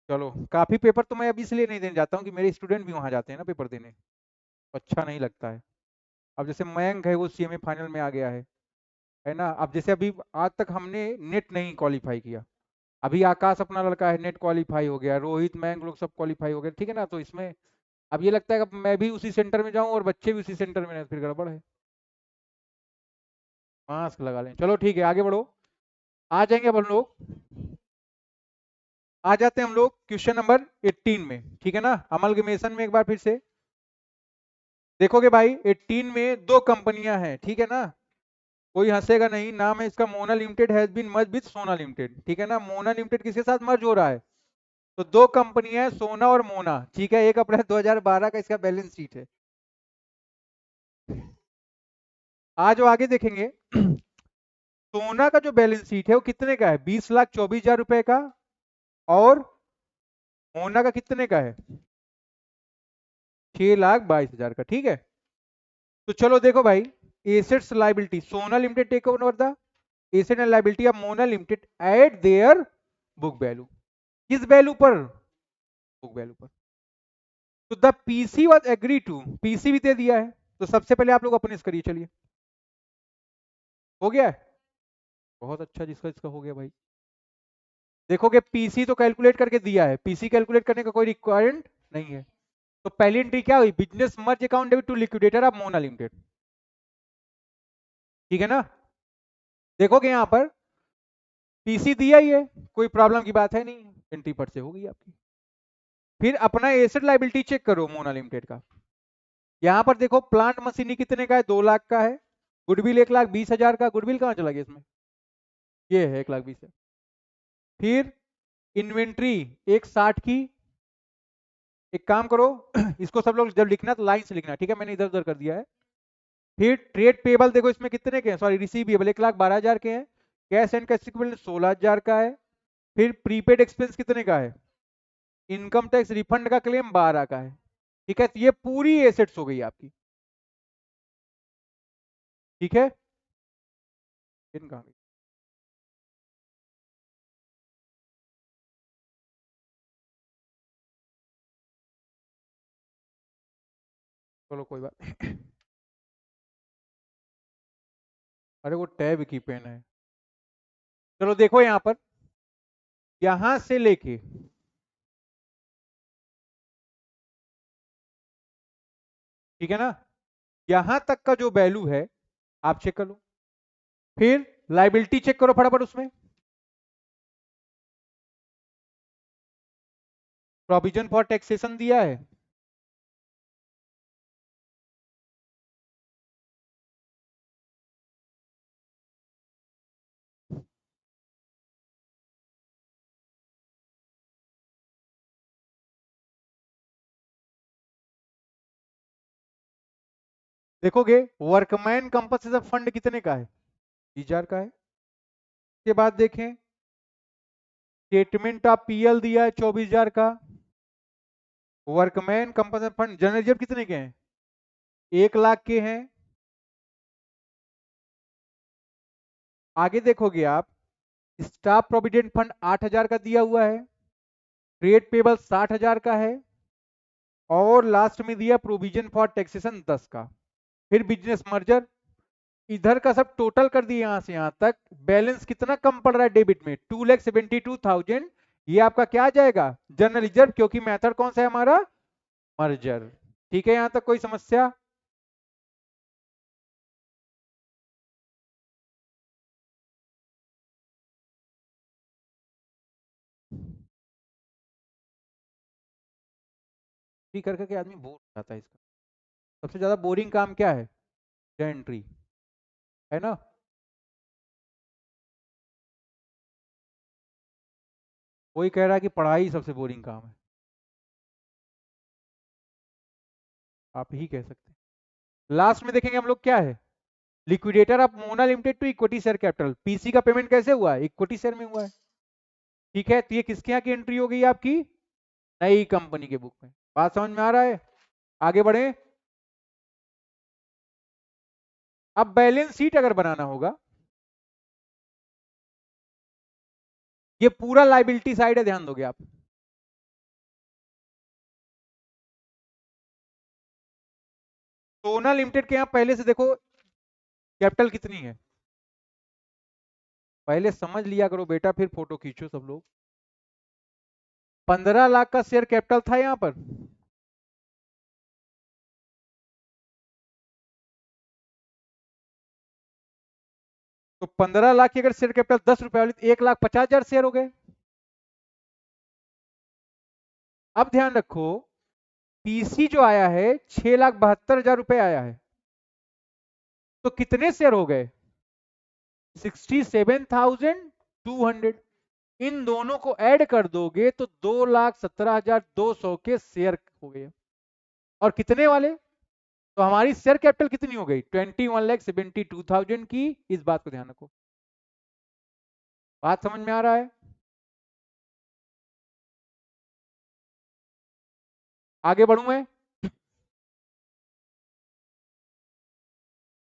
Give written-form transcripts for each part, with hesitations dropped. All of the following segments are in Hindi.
चलो, काफी पेपर तो मैं अभी इसलिए नहीं देने जाता हूँ कि मेरे स्टूडेंट भी वहां जाते हैं ना पेपर देने, तो अच्छा नहीं लगता है। अब जैसे मयंक है वो सीएमए फाइनल में आ गया है ना। अब जैसे अभी आज तक हमने नेट नहीं क्वालिफाई किया, अभी आकाश अपना लड़का है नेट क्वालिफाई हो गया, रोहित मयंक लोग सब क्वालिफाई हो गए, ठीक है ना। तो इसमें अब ये लगता है कि मैं भी उसी सेंटर में जाऊं और बच्चे भी उसी सेंटर में रहें, फिर गड़बड़ है। मास्क लगा लें, चलो ठीक है आगे बढ़ो। आ जाएंगे अब हम लोग, आ जाते हैं हम लोग क्वेश्चन नंबर 18 में, ठीक है ना। अमलगमेशन में एक बार फिर से देखोगे भाई, 18 में दो कंपनियां हैं, ठीक है ना। कोई हंसेगा नहीं, नाम है इसका Mona limited has been merge with Sona limited, ठीक है ना। मोना लिमिटेड किसके साथ मर्ज हो रहा है? तो दो कंपनियां हैं, सोना और मोना, ठीक है। 1 अप्रैल 2012 का इसका बैलेंस शीट है। आज जो आगे देखेंगे सोना का जो बैलेंस शीट है वो कितने का है? 20,24,000 रुपए का। और मोना का कितने का है? 6,22,000 का, ठीक है। तो चलो देखो भाई, assets liability, Sona limited take over the asset and liability of Mona limited at their book value. किस वैल्यू पर? बुक वैल्यू पर। तो the PC was agree to, PC भी दे दिया है। तो सबसे पहले आप लोग अपने इस करिए, चलिए। हो गया है? बहुत अच्छा, जिसका इसका हो गया भाई। देखोगे पीसी तो कैलकुलेट करके दिया है, पीसी कैलकुलेट करने का कोई रिक्वायरमेंट नहीं है। तो पहली एंट्री क्या हुई? Business merge account debit to liquidator of Mona limited, ठीक है ना। देखोगे यहां पर पीसी दिया ही है, कोई प्रॉब्लम की बात है नहीं, एंट्री पर से होगी आपकी। फिर अपना एसेट लाइबिलिटी चेक करो मोना लिमिटेड का। यहां पर देखो प्लांट मशीनरी कितने का है? 2 लाख का है। गुडविल 1,20,000 का। गुडविल कहां चला गया इसमें? ये है 1,20,000 है। फिर इन्वेंट्री 1,60 की। एक काम करो इसको सब लोग जब लिखना तो लाइन से लिखना, ठीक है, मैंने इधर उधर कर दिया है। फिर ट्रेड पेबल देखो इसमें कितने के हैं, सॉरी रिसीवेबल 1,12,000 के हैं। कैश एंड कैश इक्विवेलेंट 16,000 का है। फिर प्रीपेड एक्सपेंस कितने का है? इनकम टैक्स रिफंड का क्लेम 12 का है, ठीक है। तो ये पूरी एसेट्स हो गई आपकी, ठीक है। इनका चलो कोई बात नहीं। अरे वो टैब की पेन है। चलो देखो यहां पर, यहां से लेके ठीक है ना, यहां तक का जो वैल्यू है आप चेक कर लो। फिर लाइबिलिटी चेक करो फटाफट उसमें। प्रोविजन फॉर टैक्सेशन दिया है। देखोगे वर्कमैन कंपनसेशन फंड कितने का है? 20,000 का है। उसके बाद देखें स्टेटमेंट ऑफ पीएल दिया है 24,000 का। Workman compensation fund general reserve कितने के हैं? 1 लाख के हैं। आगे देखोगे आप स्टाफ प्रोविडेंट फंड 8,000 का दिया हुआ है। ट्रेड पेबल 60,000 का है। और लास्ट में दिया प्रोविजन फॉर टैक्सेशन 10 का। फिर बिजनेस मर्जर, इधर का सब टोटल कर दिए यहां से यहां तक। बैलेंस कितना कम पड़ रहा है डेबिट में? 2,72,000। ये आपका क्या आ जाएगा? जनरल रिजर्व, क्योंकि मेथड कौन सा है हमारा? मर्जर, ठीक है। यहां तक कोई समस्या? फ्री कर करके आदमी बोर हो जाता है इसका। सबसे ज्यादा बोरिंग काम क्या है? एंट्री, है ना। कोई कह रहा है कि पढ़ाई सबसे बोरिंग काम है, आप ही कह सकते हैं। लास्ट में देखेंगे हम लोग क्या है, liquidator of Mona limited to equity share capital. PC का पेमेंट कैसे हुआ है? इक्विटी शेयर में हुआ है, ठीक है। तो ये किसके यहाँ की एंट्री हो गई आपकी? नई कंपनी के बुक में। बात समझ में आ रहा है? आगे बढ़े। अब बैलेंस शीट अगर बनाना होगा, ये पूरा लाइबिलिटी साइड है, ध्यान दोगे आप। सोना लिमिटेड के यहाँ पहले से देखो कैपिटल कितनी है, पहले समझ लिया करो बेटा, फिर फोटो खींचो सब लोग। 15 लाख का शेयर कैपिटल था यहाँ पर, तो 15 लाख की अगर शेयर कैपिटल 10 रुपए वाली, तो 1,50,000 शेयर हो गए। अब ध्यान रखो, पीसी जो आया है 6,72,000 रुपए आया है, तो कितने शेयर हो गए, 67,200। इन दोनों को ऐड कर दोगे तो 2,17,200 के शेयर हो गए। और कितने वाले, तो हमारी शेयर कैपिटल कितनी हो गई, 21,72,000 की। इस बात को ध्यान रखो, बात समझ में आ रहा है। आगे बढ़ू मैं,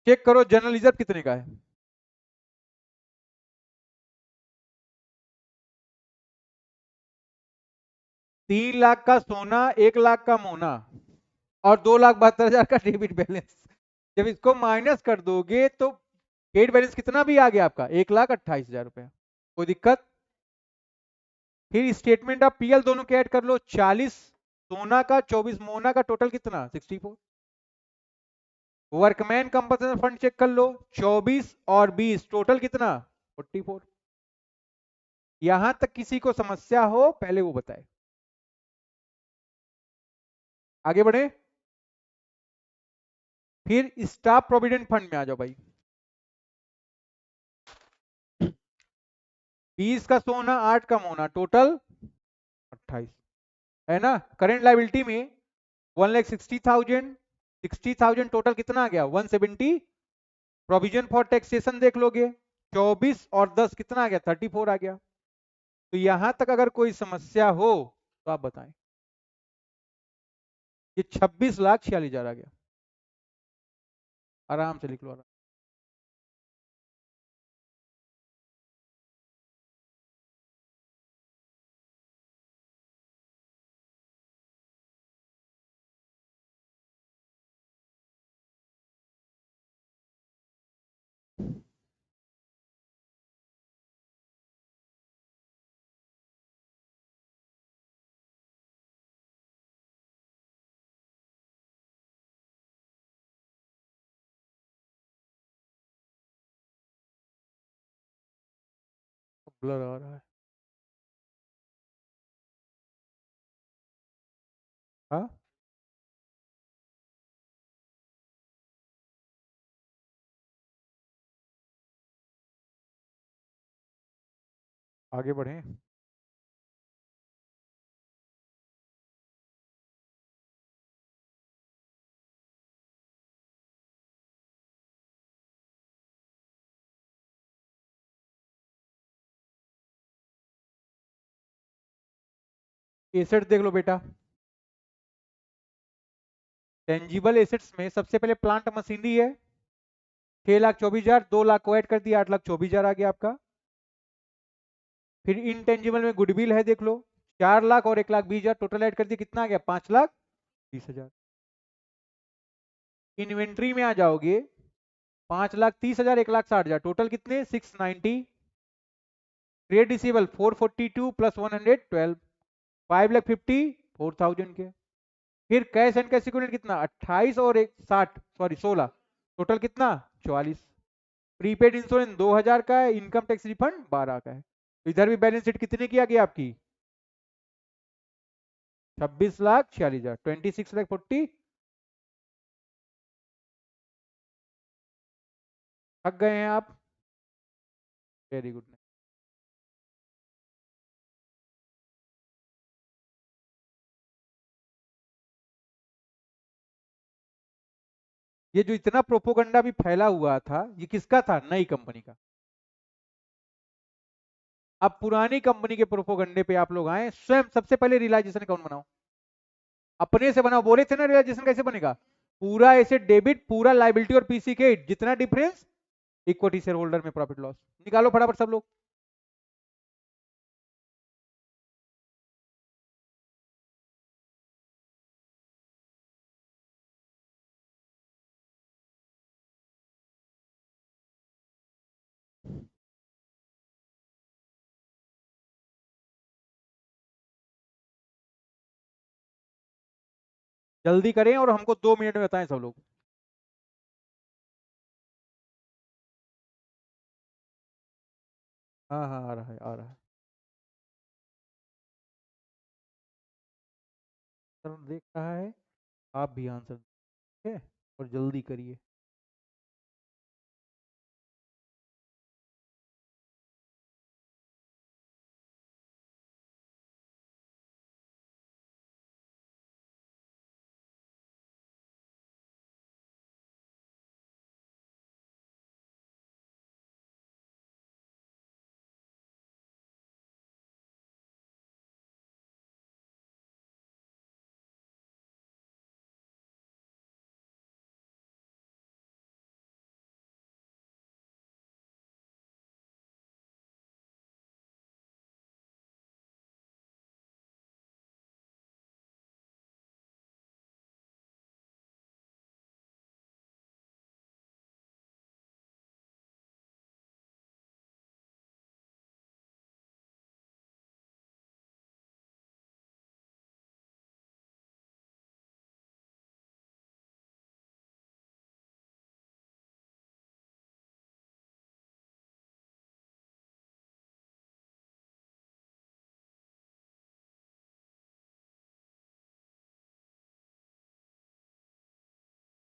चेक करो जनरल रिजर्व कितने का है। 3 लाख का सोना, 1 लाख का मोना, और 2,72,000 का डेबिट बैलेंस। जब इसको माइनस कर दोगे तो क्रेडिट बैलेंस कितना भी आ गया आपका, 1,28,000 रुपया। कोई दिक्कत। फिर स्टेटमेंट ऑफ पीएल दोनों के ऐड कर लो, 40 सोना का, 24 मोना का, टोटल कितना 64। वर्कमैन कंपनसेशन फंड चेक कर लो, 24 और 20 टोटल कितना 44। यहां तक किसी को समस्या हो पहले वो बताए, आगे बढ़े। फिर स्टाफ प्रोविडेंट फंड में आ जाओ भाई। 20 का सोना, 8 का मोना, टोटल 28 है ना। करंट लाइबिलिटी में 1,60,000, 60,000 टोटल कितना आ गया 170। प्रोविजन फॉर टैक्सेशन देख लोगे, 24 और 10 कितना आ गया 34 आ गया। तो यहां तक अगर कोई समस्या हो तो आप बताएं। ये 26,46,000 आ गया, आराम से लिख लो आराम। ब्लर आ रहा है, हाँ आगे बढ़े। एसेट देख लो बेटा, टेंजिबल एसेट्स में सबसे पहले प्लांट मशीनरी है 6,24,000, 2 लाख को ऐड कर दिया 8,24,000 आ गया आपका। फिर इनटेंजिबल में गुडविल है देख लो, 4 लाख और 1,20,000 टोटल ऐड कर दिया कितना आ गया 5,20,000। इन्वेंट्री में आ जाओगे, 5,30,000, 1,60,000 टोटल कितने 690। ट्रेड रिसीवेबल 442 प्लस 112, 5,50,000 के। फिर कैश एंड कैश इक्विवेलेंट कितना 28 और 60 सॉरी 16 टोटल कितना 44। प्रीपेड इंश्योरेंस 2,000 का है, इनकम टैक्स रिफंड 12 का है। तो इधर भी बैलेंस शीट कितने की आ गई आपकी 26,46,000, 26,40। थक गए हैं आप, वेरी गुड। ये जो इतना प्रोपोगंडा भी फैला हुआ था ये किसका था, नई कंपनी का। अब पुरानी कंपनी के प्रोपोगंडे पे आप लोग आए, स्वयं सबसे पहले रियलाइजेशन अकाउंट बनाओ, अपने से बनाओ। बोले थे ना रियलाइजेशन कैसे बनेगा, पूरा एसेट डेबिट, पूरा लाइबिलिटी और पीसी के जितना डिफरेंस इक्विटी शेयर होल्डर में प्रॉफिट लॉस निकालो फटाफट सब लोग। जल्दी करें और हमको 2 मिनट में बताएं सब लोग। हाँ हाँ, आ रहा है आ रहा है। सर देख रहा है, आप भी आंसर ठीक है, और जल्दी करिए।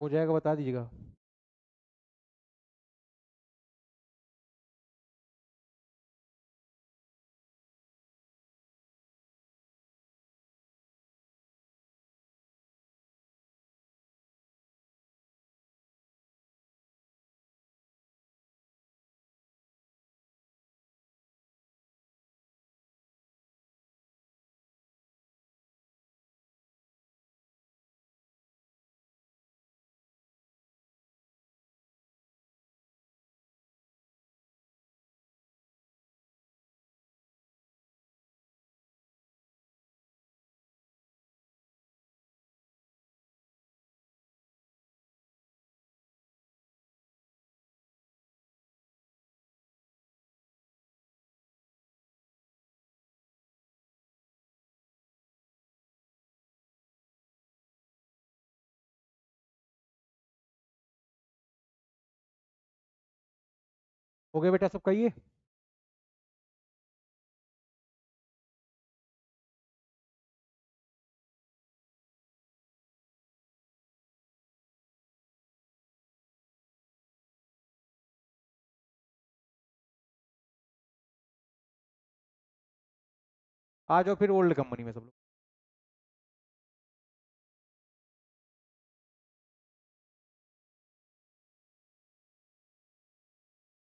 हो जाएगा, बता दीजिएगा। हो गया बेटा, सब कहिए। आ जाओ फिर ओल्ड कंपनी में सब लोग।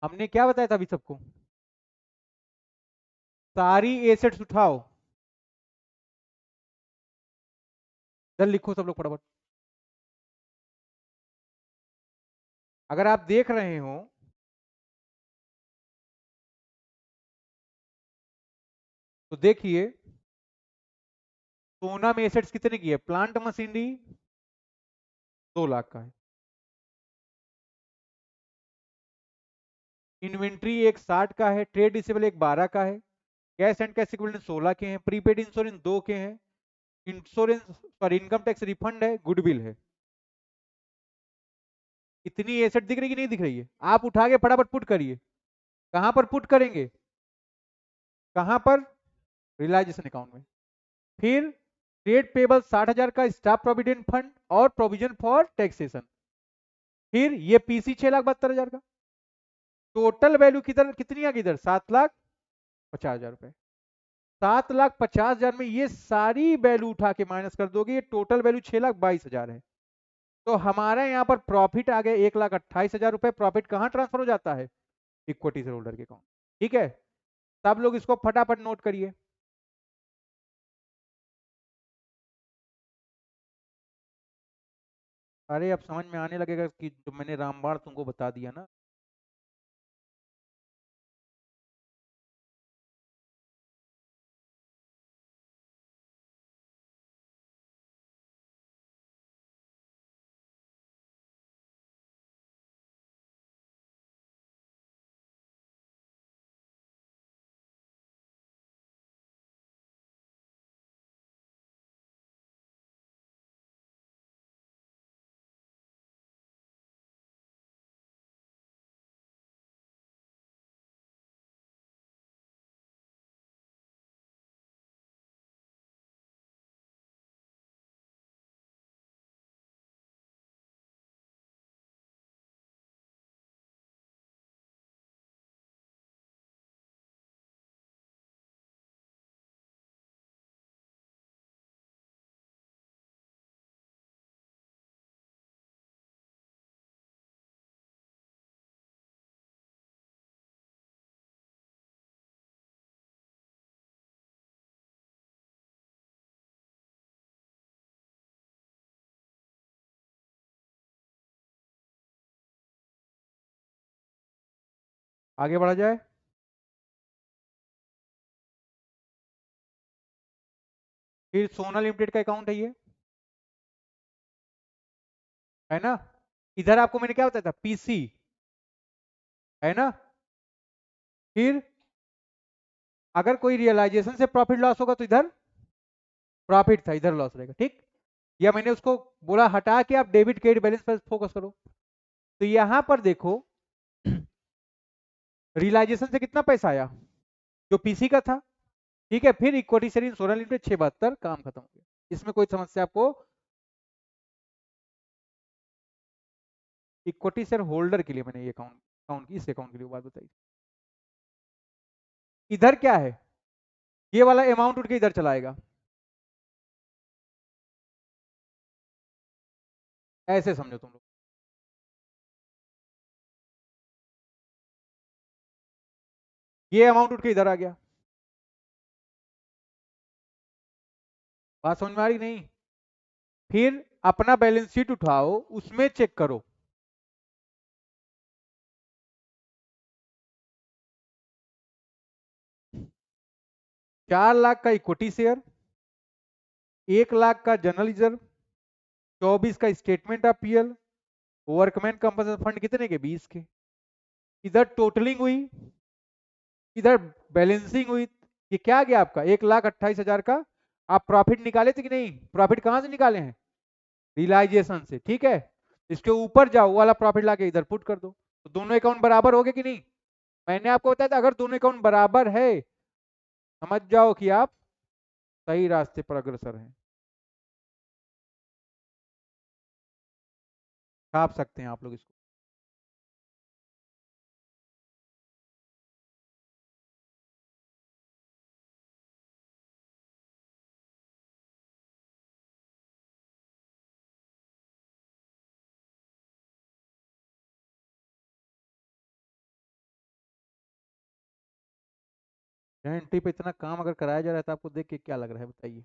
हमने क्या बताया था अभी सबको? सारी एसेट्स उठाओ, जल्द लिखो सब लोग फटाफट। अगर आप देख रहे हो तो देखिए, सोना में एसेट्स कितने की है? प्लांट मशीनरी 2 लाख का है, इन्वेंट्री एक 60 का है, ट्रेड रिसीवेबल एक 12 का है, कैश एंड कैश इक्विवेलेंट 16 के हैं, प्रीपेड इंश्योरेंस 2 के हैं, insurance sorry income tax refund है, गुडविल है। इतनी एसेट दिख रही कि नहीं दिख रही है? आप उठा के फटाफट पुट करिए। कहां पर पुट करेंगे? कहां पर? रियलाइजेशन अकाउंट में। फिर ट्रेड पेबल 60,000 का, स्टाफ प्रोविडेंट फंड और प्रोविजन फॉर टैक्सेशन। फिर ये पीसी 6,72,000 का। टोटल वैल्यू किधर कितनी आ गई? इधर 7,50,000 रुपए। 7,50,000 में ये सारी वैल्यू उठा के माइनस कर दोगे, ये टोटल वैल्यू 6,22,000 है। तो हमारे यहाँ पर प्रॉफिट आ गया 1,28,000 रुपए। प्रॉफिट कहाँ ट्रांसफर हो जाता है? इक्विटी शेयर होल्डर के अकाउंट। ठीक है, सब लोग इसको फटाफट नोट करिए। अरे अब समझ में आने लगेगा कि जो मैंने रामबाण तुमको बता दिया ना। आगे बढ़ा जाए। फिर सोना लिमिटेड का अकाउंट है ये, है ना। इधर आपको मैंने क्या बताया था, पीसी, है ना। फिर अगर कोई रियलाइजेशन से प्रॉफिट लॉस होगा तो इधर प्रॉफिट था, इधर लॉस रहेगा, ठीक। या मैंने उसको बोला हटा के आप डेबिट क्रेडिट बैलेंस पर फोकस करो। तो यहां पर देखो रियलाइजेशन से कितना पैसा आया, जो पीसी का था, ठीक है। फिर equity share in solar limited 672, काम खत्म हो गया। इसमें कोई समस्या आपको, इक्विटी शेयर होल्डर के लिए मैंने ये अकाउंट अकाउंट इस अकाउंट के लिए बात बताई। इधर क्या है, ये वाला अमाउंट उठ के इधर चलाएगा, ऐसे समझो तुम लोग। ये अमाउंट उठ के इधर आ गया, बात समझ में आ रही नहीं। फिर अपना बैलेंस शीट उठाओ, उसमें चेक करो। 4 लाख का इक्विटी शेयर, 1 लाख का जनरल रिजर्व, 24 का statement of PL, workman compensation fund कितने के, 20 के। इधर टोटलिंग हुई, इधर बैलेंसिंग हुई। ये क्या गया आपका, 1,28,000 का। आप प्रॉफिट निकाले थे कि नहीं, प्रॉफिट कहां से निकाले हैं, रियलाइजेशन से, ठीक है। इसके ऊपर जाओ, वो वाला प्रॉफिट लाके इधर पुट कर दो, तो दोनों अकाउंट बराबर हो गए कि नहीं। मैंने आपको बताया था अगर दोनों अकाउंट बराबर है, समझ जाओ कि आप सही रास्ते पर अग्रसर हैं। छाप सकते हैं आप लोग इसको। एंट्री पे इतना काम अगर कराया जा रहा है तो आपको देख के क्या लग रहा है, बताइए।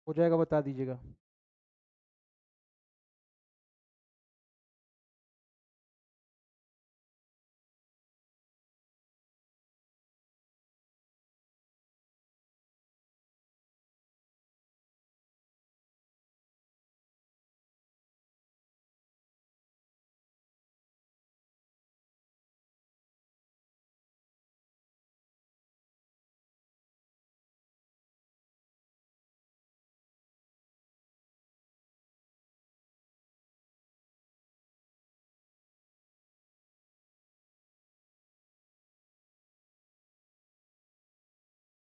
हो जाएगा, बता दीजिएगा।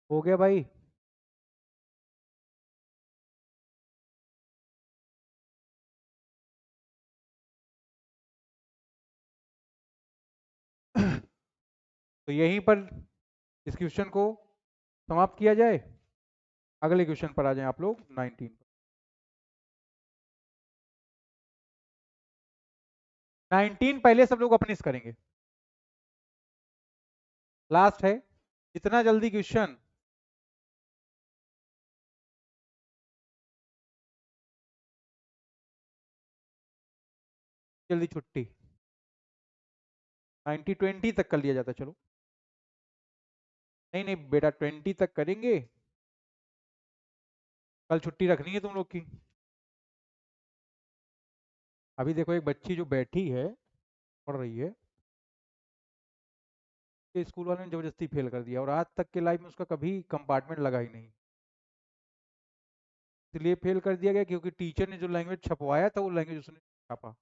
हो गया भाई। तो यहीं पर इस क्वेश्चन को समाप्त किया जाए। अगले क्वेश्चन पर आ जाएं आप लोग, 19 पर। 19 पहले सब लोग अपने से करेंगे, लास्ट है। इतना जल्दी क्वेश्चन, जल्दी छुट्टी। 20 तक कर लिया जाता, चलो। नहीं नहीं बेटा, 20 तक करेंगे, कल छुट्टी रखनी है तुम लोग की। अभी देखो एक बच्ची जो बैठी है, पढ़ रही है, कि स्कूल वाले ने जबरदस्ती फेल कर दिया और आज तक के लाइफ में उसका कभी कंपार्टमेंट लगा ही नहीं। इसलिए फेल कर दिया गया क्योंकि टीचर ने जो लैंग्वेज छपवाया था वो लैंग्वेज उसने छापा।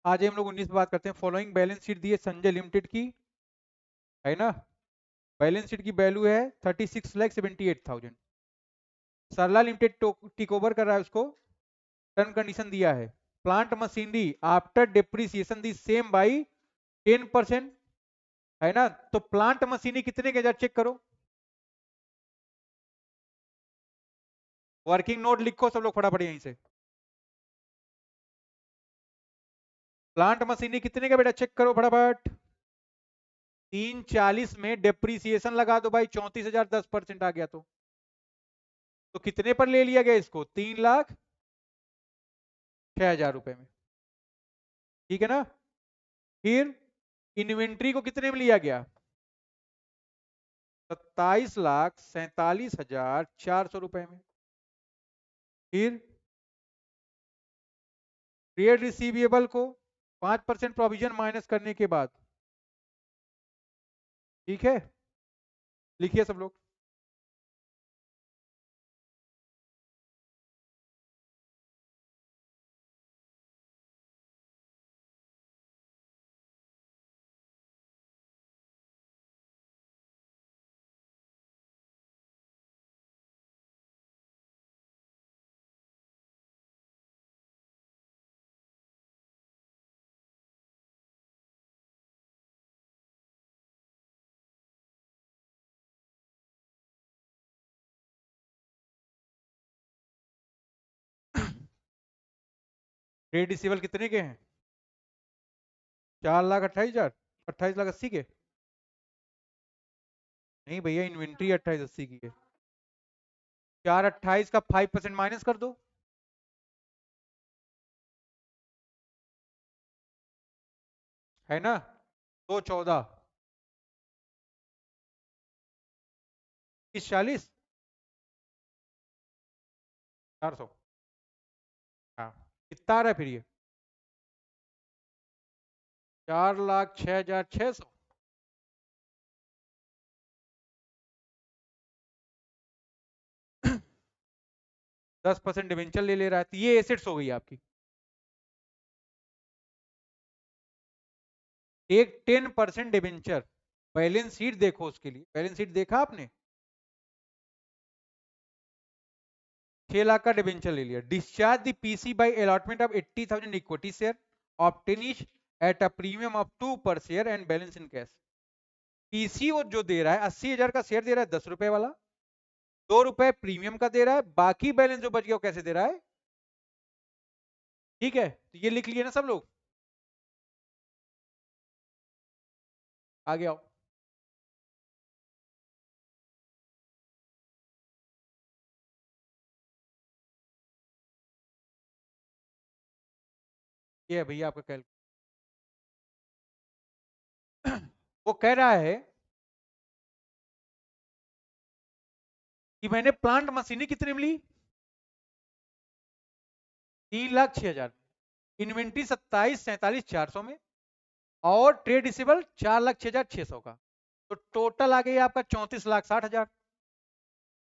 आज हम लोग 19 पे बात करते हैं। फॉलोइंग बैलेंस शीट दी है संजय लिमिटेड की, है ना। बैलेंस शीट की वैल्यू है 36,78,000। सरला लिमिटेड टेक ओवर कर रहा है उसको। टर्म कंडीशन दिया है, plant machinery after depreciation the same by 10%, है ना। तो प्लांट मशीनरी कितने के, चेक करो। वर्किंग नोट लिखो सब लोग फटाफट यहीं से। प्लांट मशीनरी कितने का बेटा, चेक करो फटाफट। 340 में डिप्रिसिएशन लगा दो भाई, 34,000 10% आ गया तो कितने पर ले लिया गया इसको, 3,06,000 रुपए में, ठीक है ना। फिर इन्वेंट्री को कितने में लिया गया, 27,47,400 रुपए में। फिर ट्रेड रिसीवेबल को 5% प्रोविजन माइनस करने के बाद, ठीक है, लिखिए सब लोग। ट्रेड रिसीवेबल कितने के हैं, 4,28,000, 28,80,000 के। नहीं भैया, इन्वेंट्री 28,80 की है। 4,28,000 का 5% माइनस कर दो, है ना। 2,14, 30,40, 400। हाँ, कितना आ रहा है फिर ये, 4,06,600। 10% डिवेंचर ले रहा है, तो ये एसेट्स हो गई आपकी। एक 10% डिवेंचर, बैलेंस शीट देखो उसके लिए, बैलेंस शीट देखा आपने, 6 लाख का डिवेंचर ले लिया। Discharge the PC by allotment of 80,000 equity share of टेनिश एट अ प्रीमियम ऑफ 2 पर share and balance in cash. PC वो जो दे रहा है, 80,000 का शेयर दे रहा है 10 रुपए वाला, 2 रुपए प्रीमियम का दे रहा है, बाकी बैलेंस जो बच गया वो कैसे दे रहा है, ठीक है। तो ये लिख लिए ना सब लोग, आगे आओ। ये है भैया आपका कैल। वो कह रहा है कि मैंने प्लांट मशीनरी कितने में ली, 3,06,000, इन्वेंट्री 27,47,400 में, और ट्रेड रिसीवेबल 4,06,600 का। तो टोटल आ गई आपका 34,60,000।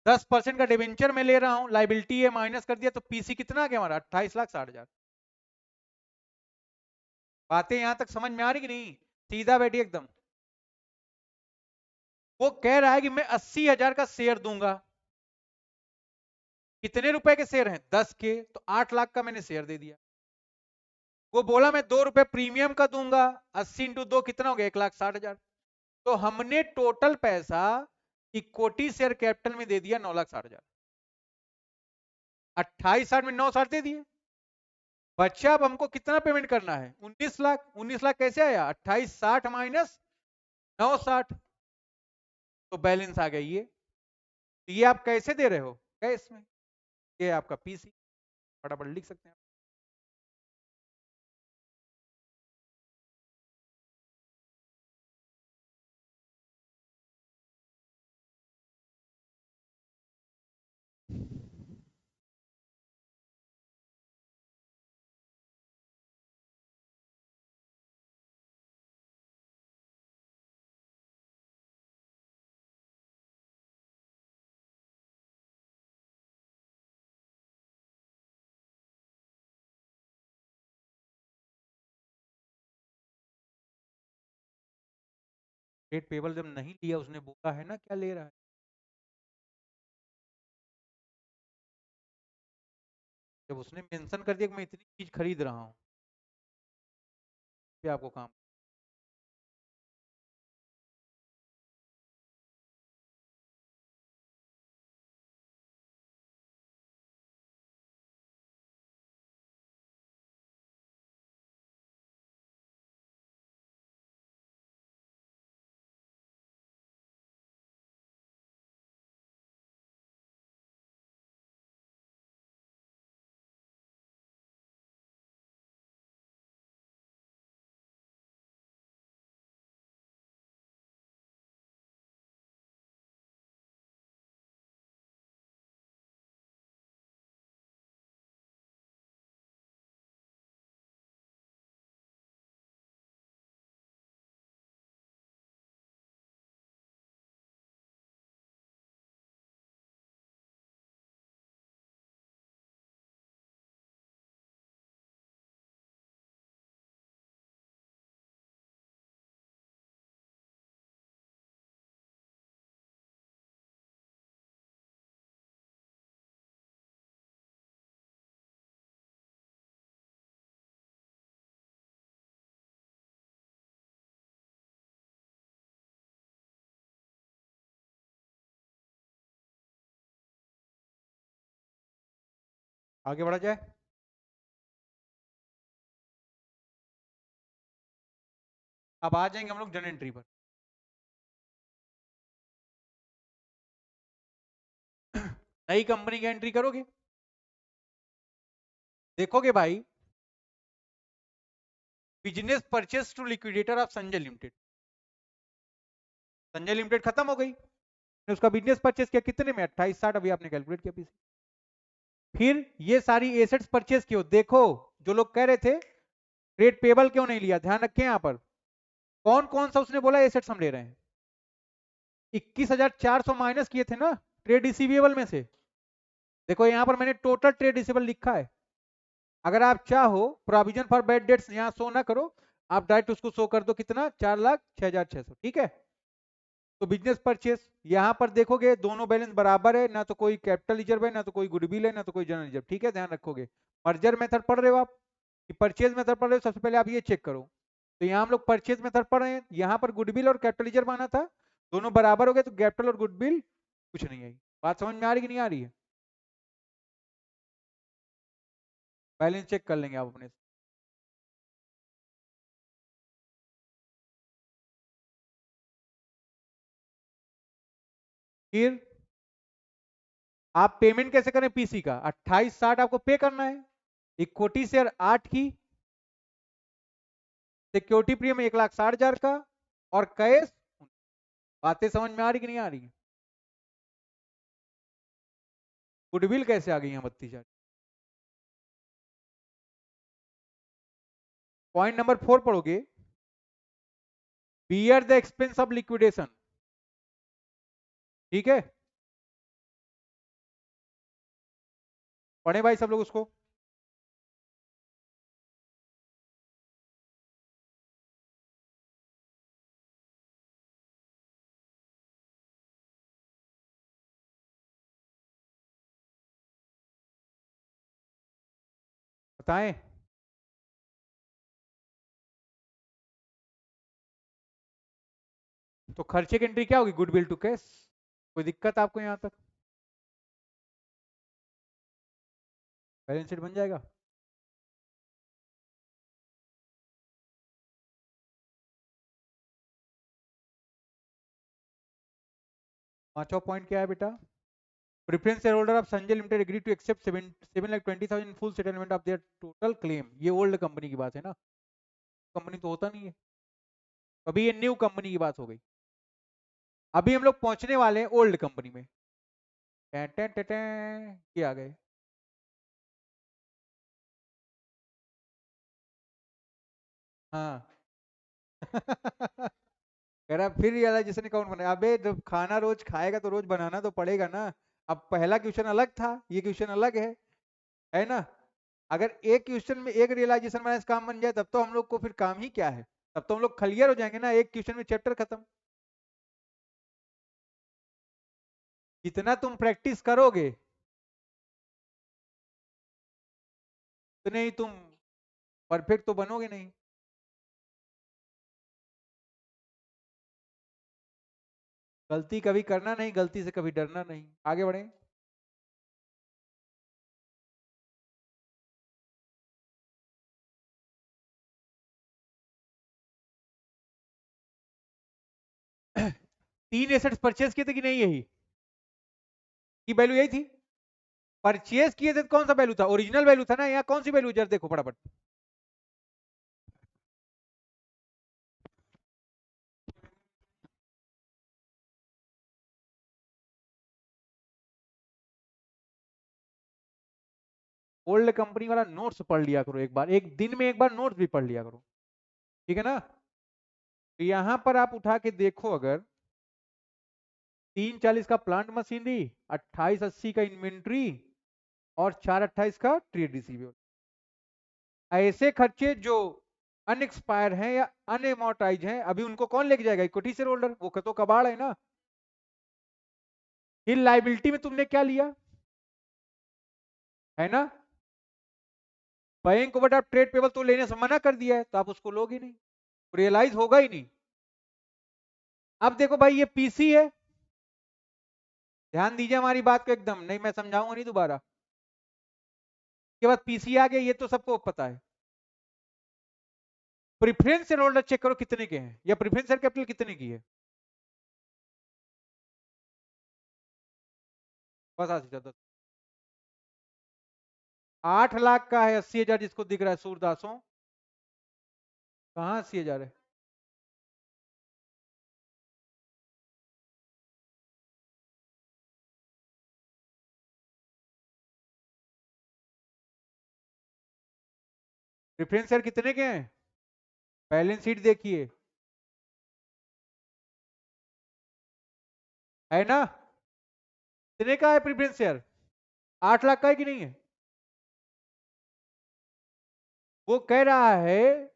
10% का डिवेंचर में ले रहा हूं, लाइबिलिटी है माइनस कर दिया, तो पीसी कितना आ गया हमारा, 28,60,000। बातें यहां तक समझ में आ रही कि नहीं, सीधा बैठी एकदम। वो कह रहा है कि मैं 80,000 का शेयर दूंगा। कितने रुपए के शेयर हैं, 10 के, तो 8 लाख का मैंने शेयर दे दिया। वो बोला मैं 2 रुपए प्रीमियम का दूंगा, 80 इंटू 2 कितना हो गया, 1,60,000। तो हमने टोटल पैसा इक्विटी शेयर कैपिटल में दे दिया 9,60,000। 28,60 में 9,60 दे दिए। बच्चा अब हमको कितना पेमेंट करना है, 19 लाख। 19 लाख कैसे आया, 28,60 माइनस 9,60, तो बैलेंस आ गया ये। तो ये आप कैसे दे रहे हो, कैश में। ये आपका पीसी, फटाफट लिख सकते हैं। ट्रेड पेबल जब नहीं लिया, उसने बोला है ना क्या ले रहा है। जब उसने मेंशन कर दिया कि मैं इतनी चीज खरीद रहा हूँ, फिर आपको काम। आगे बढ़ा जाए। अब आ जाएंगे हम लोग जन एंट्री पर। नई कंपनी की एंट्री करोगे, देखोगे भाई, business purchase to liquidator of Sanjay limited. Sanjay limited खत्म हो गई, उसका बिजनेस परचेस किया कितने में, 2860, अभी आपने कैलकुलेट किया पीछे। फिर ये सारी एसेट्स परचेस की हो, देखो जो लोग कह रहे थे ट्रेड पेबल क्यों नहीं लिया, ध्यान रखें यहां पर कौन कौन सा उसने बोला एसेट्स हम ले रहे हैं। 21,400 माइनस किए थे ना ट्रेड रिसीवेबल में से। देखो यहां पर मैंने टोटल ट्रेड रिसीवेबल लिखा है। अगर आप चाहो प्रोविजन फॉर बैड डेट्स यहां शो ना करो, आप डायरेक्ट उसको शो कर दो, कितना, 4,06,600, ठीक है। तो बिजनेस परचेस यहां पर देखोगे दोनों बैलेंस बराबर है, ना तो कोई कैपिटल रिजर्व है, ना तो कोई गुडविल है, ना तो कोई जनरल रिजर्व, ठीक है, ध्यान रखोगे। मर्जर मेथड पढ़ रहे हो आप कि परचेज मेथड पढ़ रहे हो, सबसे पहले आप ये चेक करो। तो यहाँ हम लोग परचेज मेथड पढ़ रहे हैं, यहाँ पर गुडविल और कैपिटल रिजर्व आना था, दोनों बराबर हो गए, तो कैपिटल और गुडविल कुछ नहीं आई। बात समझ में आ रही कि नहीं आ रही है। बैलेंस चेक कर लेंगे आप अपने से। फिर आप पेमेंट कैसे करें पीसी का, 2860 आपको पे करना है, इक्विटी शेयर 8 की, सिक्योरिटी प्रीमियम 1,60,000 का, और कैश। बातें समझ में आ रही कि नहीं आ रही। गुडविल कैसे आ गई है 32,000। पॉइंट नंबर 4 पढ़ोगे, bear the expense of liquidation, ठीक है। पढ़े भाई सब लोग उसको। बताएं। तो खर्चे की एंट्री क्या होगी, गुडविल टू कैश। कोई दिक्कत आपको यहां तक, बैलेंस शीट बन जाएगा। पांचवा पॉइंट क्या है बेटा, preference share holder of Sanjay limited agree to accept 7,20,000 full settlement of their total claim. ये ओल्ड कंपनी की बात है ना, कंपनी तो होता नहीं है, अभी ये न्यू कंपनी की बात हो गई। अभी हम लोग पहुंचने वाले हैं ओल्ड कंपनी में। ये आ गए। हाँ। कह रहा फिर रियलाइजेशन अकाउंट बना, अबे जब खाना रोज खाएगा तो रोज बनाना तो पड़ेगा ना। अब पहला क्वेश्चन अलग था, ये क्वेश्चन अलग है ना। अगर एक क्वेश्चन में एक रियलाइजेशन माइनस काम बन जाए, तब तो हम लोग को फिर काम ही क्या है, तब तो हम लोग क्लियर हो जाएंगे ना, एक क्वेश्चन में चैप्टर खत्म। जितना तुम प्रैक्टिस करोगे उतने ही तुम परफेक्ट तो बनोगे नहीं। गलती कभी करना नहीं, गलती से कभी डरना नहीं। आगे बढ़े। तीन एसेट्स परचेज किए थे कि नहीं, यही की वैल्यू यही थी। परचेज किए थे तो कौन सा वैल्यू था, ओरिजिनल वैल्यू था ना, यहाँ कौन सी वैल्यू, जरा देखो फटाफट। ओल्ड कंपनी वाला नोट्स पढ़ लिया करो एक बार, एक दिन में एक बार नोट्स भी पढ़ लिया करो, ठीक है ना। तो यहां पर आप उठा के देखो, अगर 340 का प्लांट मशीनरी, 2880 का इन्वेंट्री और 428 का ट्रेड रिसीवेबल, ऐसे खर्चे जो अनएक्सपायर हैं या अनएमोर्टाइज हैं, अभी उनको कौन लेके जाएगा, इक्विटी शेयर होल्डर, वो तो कबाड़ है ना। फिर लाइबिलिटी में तुमने क्या लिया, है ना, बैंक ओवरड्राफ्ट ट्रेड पेबल तो लेने से मना कर दिया है, तो आप उसको लोगे नहीं, रियलाइज होगा ही नहीं। अब देखो भाई, ये पीसी है, ध्यान दीजिए हमारी बात को एकदम, नहीं मैं समझाऊंगा नहीं दोबारा। के बाद पीसी आ गया, ये तो सबको पता है। प्रेफरेंस शेयर होल्डर चेक करो कितने के हैं, या प्रेफरेंस शेयर कैपिटल कितने की है, बस आज 8 लाख का है, 80,000 जिसको दिख रहा है सूरदासों, कहां 80,000 है। प्रेफरेंस शेयर कितने के हैं, बैलेंस शीट देखिए, है ना, कितने का है प्रेफरेंस शेयर, 8 लाख का है कि नहीं है। वो कह रहा है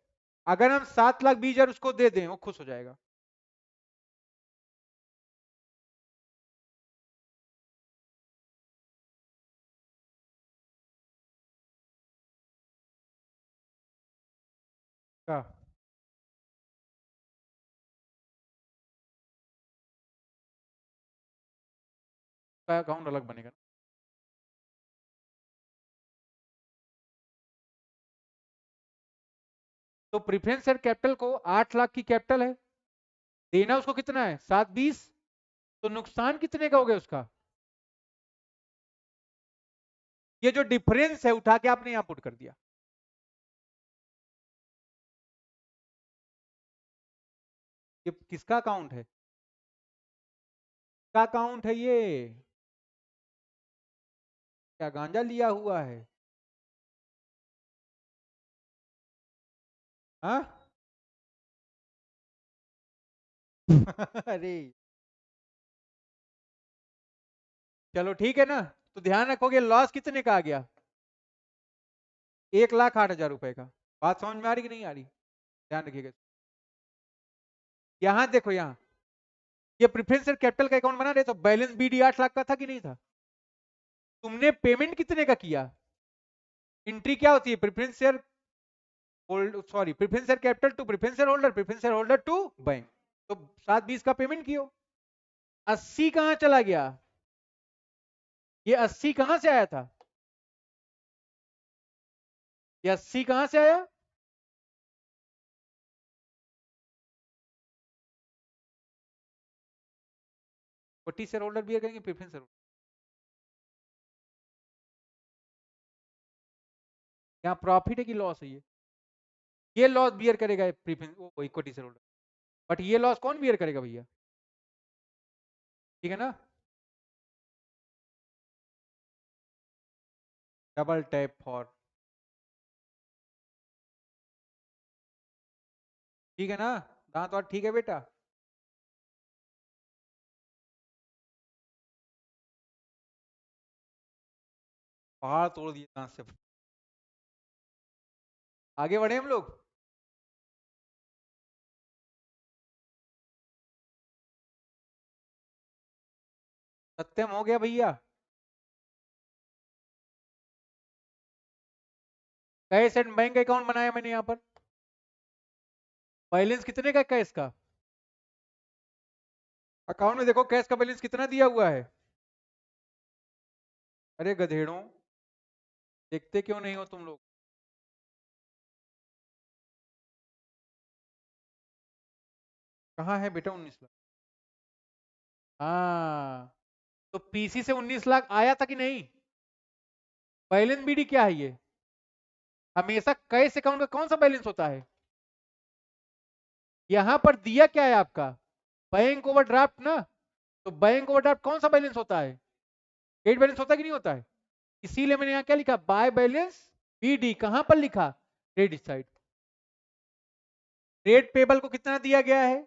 अगर हम 7,20,000 उसको दे दें वो खुश हो जाएगा। क्या अकाउंट अलग बनेगा। तो प्रेफरेंस शेयर कैपिटल को 8 लाख की कैपिटल है, देना उसको कितना है 720, तो नुकसान कितने का हो गया उसका, ये जो डिफरेंस है उठा के आपने यहां पुट कर दिया। ये किसका अकाउंट है, का अकाउंट है ये, क्या गांजा लिया हुआ है, हाँ। अरे चलो ठीक है ना, तो ध्यान रखोगे लॉस कितने का आ गया, 1,08,000 रुपए का। बात समझ में आ रही कि नहीं आ रही, ध्यान रखिएगा। यहां देखो, यहां ये प्रेफरेंस कैपिटल का अकाउंट बना रहे, तो बैलेंस बीडी 8 लाख का था कि नहीं था, तुमने पेमेंट कितने का किया, एंट्री क्या होती है, preference share hold, sorry preference share capital to preference share holder, preference share holder to bank, तो 720 का पेमेंट कियो। 80 कहां चला गया, ये 80 कहां से आया था, ये 80 कहां से आया, इक्विटी शेयर होल्डर भी करेंगे प्रेफरेंस शेयर, यहाँ प्रॉफिट है कि लॉस है, ये लॉस बियर करेगा प्रेफरेंस वो इक्विटी शेयर होल्डर, बट ये लॉस कौन बियर करेगा भैया, ठीक है ना। डबल टैप फॉर, ठीक है ना, दांत और ठीक है बेटा। पहाड़ तोड़ दिए दांत से। आगे बढ़े हम लोग। सत्यम हो गया भैया। कैश एंड बैंक अकाउंट बनाया मैंने यहाँ पर। बैलेंस कितने का कैश का? अकाउंट में देखो कैश का बैलेंस कितना दिया हुआ है। अरे गधेड़ों, देखते क्यों नहीं हो तुम लोग? कहाँ है बेटा 19 लाख? हाँ, तो पीसी से 19 लाख आया था कि नहीं? बैलेंस बीडी क्या है ये? हमेशा कैश अकाउंट का कौन सा बैलेंस होता है? यहां पर दिया क्या है आपका? बैंक ओवरड्राफ्ट ना। तो बैंक ओवरड्राफ्ट कौन सा बैलेंस होता है? क्रेडिट बैलेंस होता है कि नहीं होता है? इसीलिए मैंने यहाँ क्या लिखा, बाय बैलेंस बीडी। कहां पर लिखा? Credit side. ट्रेड पेबल को कितना दिया गया है?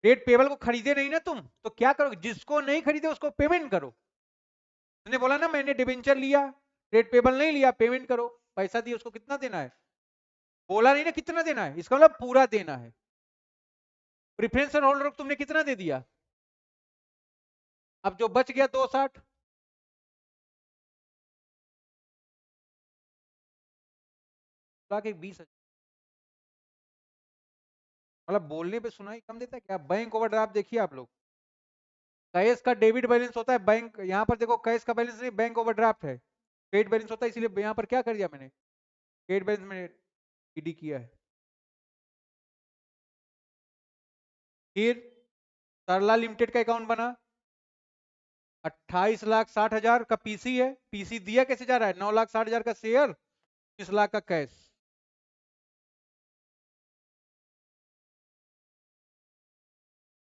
ट्रेड पेबल को खरीदे नहीं ना तुम, तो क्या करो, जिसको नहीं खरीदे उसको पेमेंट करो। तुमने बोला ना मैंने डिबेंचर लिया, ट्रेड पेबल नहीं लिया, पेमेंट करो। पैसा दिया उसको, कितना देना है? बोला नहीं ना कितना देना है, इसका मतलब पूरा देना है। प्रिफरेंस होल्डर को तुमने कितना दे दिया? अब जो बच गया 260, लाख एक 20,000। मतलब बोलने पे सुनाई कम देता है क्या? बैंक ओवरड्राफ्ट देखिए आप लोग, कैश का डेबिट बैलेंस होता है, बैंक यहाँ पर देखो कैश का बैलेंस नहीं, बैंक ओवरड्राफ्ट है, क्रेडिट बैलेंस होता है। इसलिए यहाँ पर क्या कर दिया मैंने, क्रेडिट बैलेंस में ईडी किया है। फिर सरला लिमिटेड का अकाउंट बना, 28,60,000 का पीसी है। पीसी दिया कैसे जा रहा है? 9,60,000 का शेयर, 20 लाख का कैश।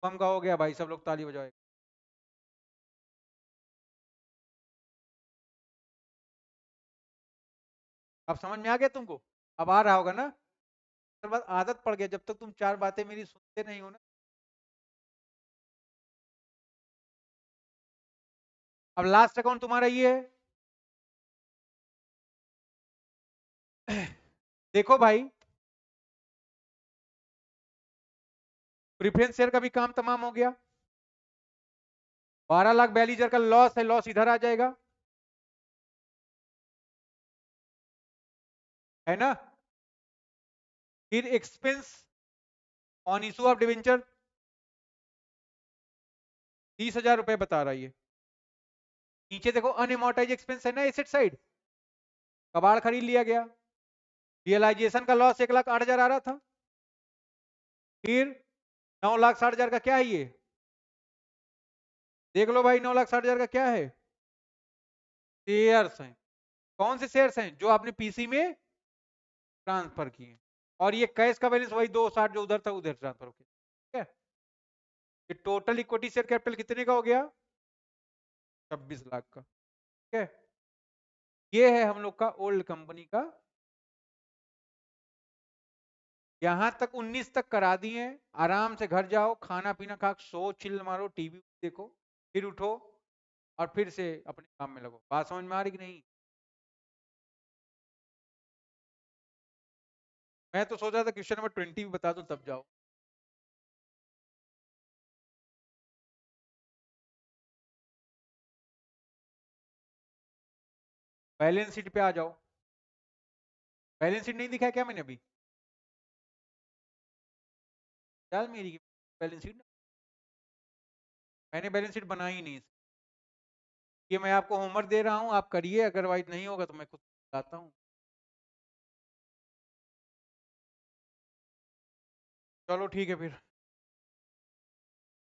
कम का हो गया भाई, सब लोग ताली बजाए। अब समझ में आ गया तुमको? अब आ रहा होगा ना? बस आदत पड़ गया, जब तक तुम चार बातें मेरी सुनते नहीं हो ना। अब लास्ट अकाउंट तुम्हारा ये है। देखो भाई, प्रिफरेंस शेयर का भी काम तमाम हो गया। 12,42,000 का लॉस है, लॉस इधर आ जाएगा, है ना? फिर expense on issue of debenture 30,000 रुपए बता रहा है ये। नीचे देखो अनएमोर्टाइज एक्सपेंस है ना, एसेट साइड, कबाड़ खरीद लिया गया। रियलाइजेशन का लॉस 1,08,000 आ रहा था। फिर 9,60,000 का क्या है ये? देख लो भाई, 9,60,000 का क्या है? शेयर्स हैं। कौन से शेयर्स हैं? जो आपने पीसी में ट्रांसफर किए। और ये कैश का बैलेंस वही 260 जो उधर था उधर ट्रांसफर हो गया। ठीक है, ये टोटल इक्विटी शेयर कैपिटल कितने का हो गया? 26 लाख का। ठीक है, ये है हम लोग का ओल्ड कंपनी का। यहां तक 19 तक करा दिए। आराम से घर जाओ, खाना पीना खा, सो, चिल मारो, टीवी देखो, फिर उठो और फिर से अपने काम में लगो। बात समझ में आ रही कि नहीं? मैं तो सोच रहा था क्वेश्चन नंबर 20 भी बता दूं तब जाओ। बैलेंस शीट पे आ जाओ। बैलेंस शीट नहीं दिखाया क्या मैंने अभी? यार मेरी बैलेंस शीट, मैंने बैलेंस शीट बनाई ही नहीं। ये मैं आपको होमवर्क दे रहा हूँ, आप करिए, अदरवाइज नहीं होगा तो मैं खुद बताता हूँ। चलो ठीक है फिर।